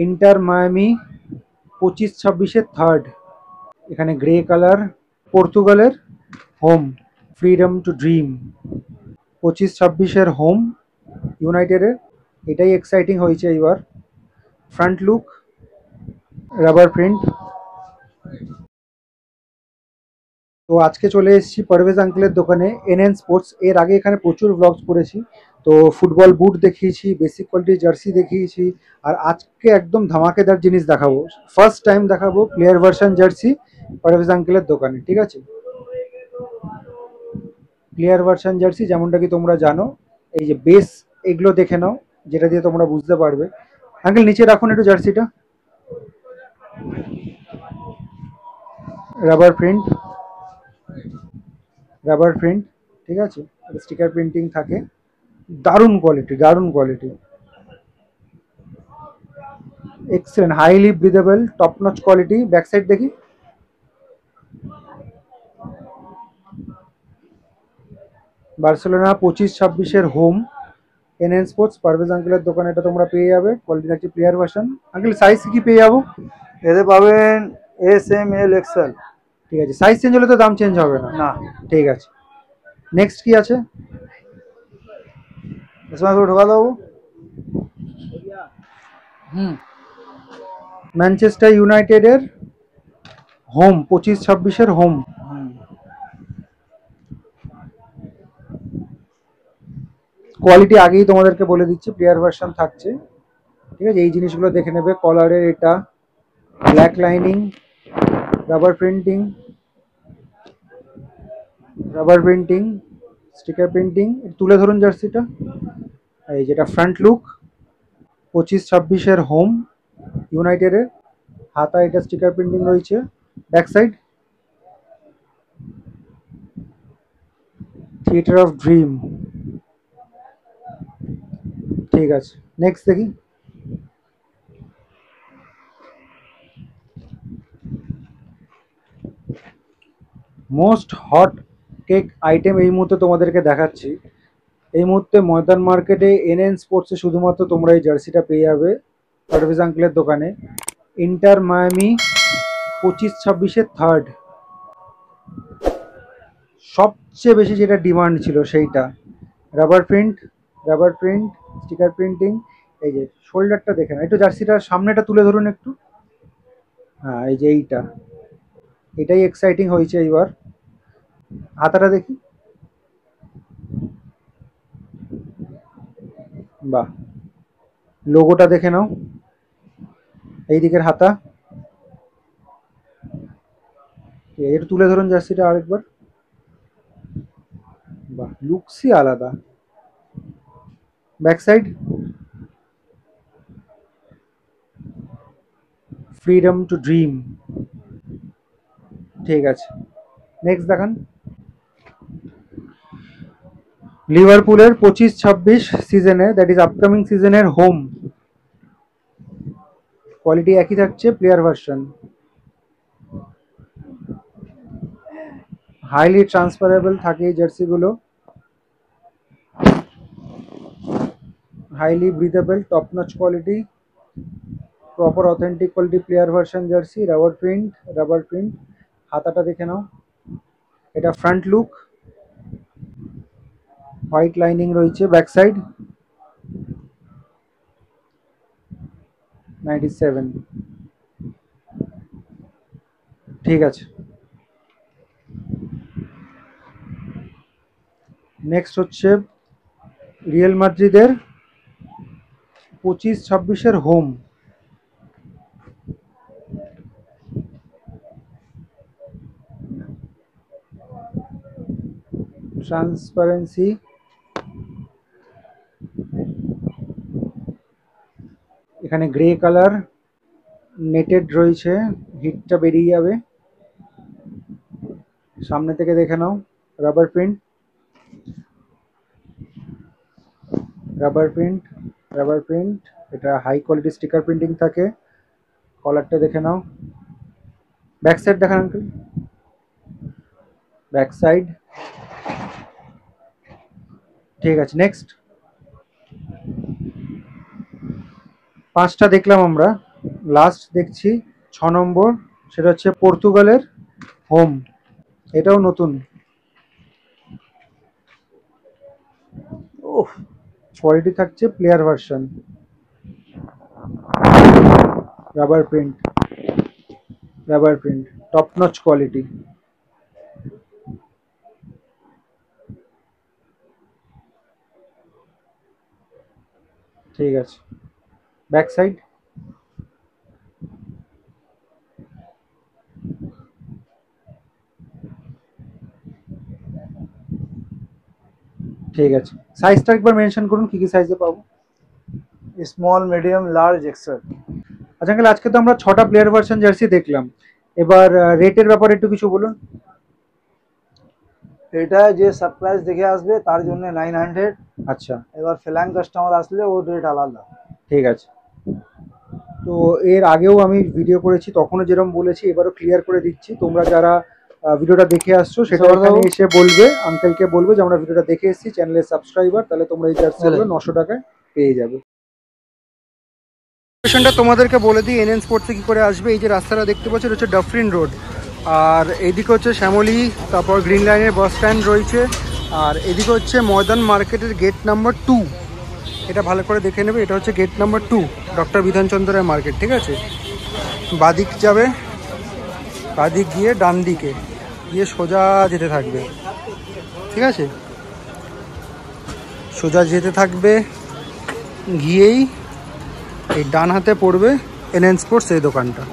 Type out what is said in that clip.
Inter Miami 25-26-এর third. এখানে grey colour, পর্তুগালের হোম, ফ্রিডম টু ড্রিম। 25-26-এর হোম ইউনাইটেডের, এটাই এক্সাইটিং হয়েছে এইবার। Front look, rubber print. তো আজকে চলে এসেছি পারভেজ আঙ্কেলের দোকানে এনএন স্পোর্টস। এর আগে এখানে প্রচুর ব্লগস করেছি, তো ফুটবল বুট দেখিয়েছি, বেসিক কোয়ালিটির জার্সি দেখিয়েছি, আর আজকে একদম ধামাকেদার জিনিস দেখাবো। ফার্স্ট টাইম দেখাবো প্লেয়ার ভার্সন জার্সি পারভেজ আঙ্কেলের দোকানে, ঠিক আছে? প্লেয়ার ভার্সন জার্সি যেমনটা কি তোমরা জানো, এই যে বেস, এগুলো দেখে নাও, যেটা দিয়ে তোমরা বুঝতে পারবে। আঙ্কেল নিচে রাখুন একটু জার্সিটা। রাবার প্রিন্ট, রাবার প্রিন্ট, ঠিক আছে? স্টিকার প্রিন্টিং থাকে, দারুণ কোয়ালিটি, দারুণ quality, excellent, highly breathable, top notch quality. Back side দেখি। বার্সেলোনা 25-26-এর হোম, এনএন স্পোর্টস পারভেজ আঙ্কেলের দোকানে এটা তোমরা পেয়ে যাবে। কোয়ালিটি থাকছে প্লেয়ার ভার্সন। আঙ্কেল সাইজ কি পেয়ে যাবো? এতে পাবেন এস এম এল এক্সেল। ঠিক আছে, সাইজ চেঞ্জ হলে তো দাম চেঞ্জ হবে না? না। ঠিক আছে, নেক্সট কি আছে? ঢোকা দেবো। ম্যানচেস্টার ইউনাইটেডের হোম, 25-26-এর হোম। কোয়ালিটি আগেই তোমাদেরকে বলে দিচ্ছি, প্লেয়ার ভার্সন থাকছে, ঠিক আছে? এই জিনিসগুলো দেখে নেবে। কলারের এটা black lining, rubber printing, rubber printing, sticker printing. তুলে ধরুন জার্সিটা। এই যেটা ফ্রন্ট লুক, 25-26-এর হোম ইউনাইটেডের, হাতা এটা স্টিকার প্রিন্টিং রয়েছে। Back side, theatre of dream. ঠিক আছে, নেক্সট দেখি। মোস্ট হট কেক আইটেম এই মুহূর্তে তোমাদেরকে দেখাচ্ছি। এই মুহূর্তে ময়দান মার্কেটে এনএন স্পোর্টসে শুধুমাত্র তোমরা এই জার্সিটা পেয়ে যাবে পারভেজ আঙ্কেলের দোকানে। ইন্টার মায়ামি 25-26-এর থার্ড, সবচেয়ে বেশি যেটা ডিমান্ড ছিল সেইটা। Rubber print, rubber print, sticker printing. এই যে শোল্ডারটা দেখে না, একটু জার্সিটার সামনেটা তুলে ধরুন একটু। হ্যাঁ, এই যে এইটা, এটাই এক্সাইটিং হয়েছে এইবার। হাতাটা দেখি। বাহ, লোগোটা দেখে নাও, এই দিকের হাতা। একটু তুলে ধরুন জার্সিটা আরেকবার। বাহ, লুকসই আলাদা। Back side, freedom to dream. ঠিক আছে, নেক্সট দেখান। লিভারপুলের 25-26 সিজনে, দ্যাট ইজ আপকামিং সিজনের হোম। কোয়ালিটি একই থাকছে, প্লেয়ার ভার্সন। হাইলি ট্রান্সফারেবল থাকে এই জার্সিগুলো, highly breathable, top notch quality, proper authentic quality player version jersey. Rubber print, rubber print. হাতাটা দেখে নাও, এটা ফ্রন্ট লুক, হোয়াইট লাইনিং রয়েছে। Back side 97। ঠিক আছে, নেক্সট হচ্ছে রিয়েল মাদ্রিদের 25-26-এর হোম। ট্রান্সপারেন্সি, এখানে গ্রে কালার, নেটেড রয়েছে, হিটটা বেরিয়ে যাবে। সামনে থেকে দেখে নাও। Rubber print, rubber print, rubber print. এটা হাই কোয়ালিটি স্টিকার প্রিন্টিং থাকে। কলারটা দেখে নাও। ব্যাক সাইড দেখান আঙ্কেল। Back side. ঠিক আছে, নেক্সট। পাঁচটা দেখলাম আমরা, লাস্ট দেখছি 6 নম্বর, সেটা হচ্ছে পর্তুগালের হোম, এটাও নতুন। ওহ, কোয়ালিটি থাকছে player version, rubber print, rubber print, top notch quality. ঠিক আছে, ব্যাক সাইড। ঠিক আছে, সাইজটা একবার মেনশন করুন, কি কি সাইজে পাবো? Small, medium, large, XL. আচ্ছা আঙ্কেল, আজকে তো আমরা 6টা প্লেয়ার ভার্সন জার্সি দেখলাম, এবার রেটের ব্যাপারে একটু কিছু বলুন। এটা যে সারপ্রাইজ দেখে আসবে তার জন্য 900। আচ্ছা, এবার ফ্ল্যাং কাস্টমার আসলে ওর রেট আলাদা। ঠিক আছে। তো এর আগেও আমি ভিডিও করেছি, তখনও যেরকম বলেছি এবারও ক্লিয়ার করে দিচ্ছি। তোমরা যারা ভিডিওটা দেখে আসছো সেটা এখানে এসে বলবে, আঙ্কেলকে বলবে যে আমরা ভিডিওটা দেখে এসেছি, চ্যানেলের সাবস্ক্রাইবার, তাহলে তোমরা এই জার্সিগুলো 900 টাকায় পেয়ে যাবে। লোকেশনটা তোমাদেরকে বলে দিই, এনএন স্পোর্টসে কী করে আসবে। এই যে রাস্তাটা দেখতে পাচ্ছ, এটা হচ্ছে ডাফরিন রোড, আর এইদিকে হচ্ছে শ্যামলী, তারপর গ্রিন লাইনের বাস স্ট্যান্ড রয়েছে, আর এদিকে হচ্ছে ময়দান মার্কেটের গেট নাম্বার 2। এটা ভালো করে দেখে নেবে, এটা হচ্ছে গেট নাম্বার 2, ডক্টর বিধানচন্দ্র রায় মার্কেট। ঠিক আছে, বাদিক যাবে, বাদিক গিয়ে ডান দিকে গিয়ে সোজা যেতে থাকবে। ঠিক আছে, সোজা যেতে থাকবে, গিয়েই এই ডান হাতে পড়বে এনএন স্পোর্টস এই দোকানটা।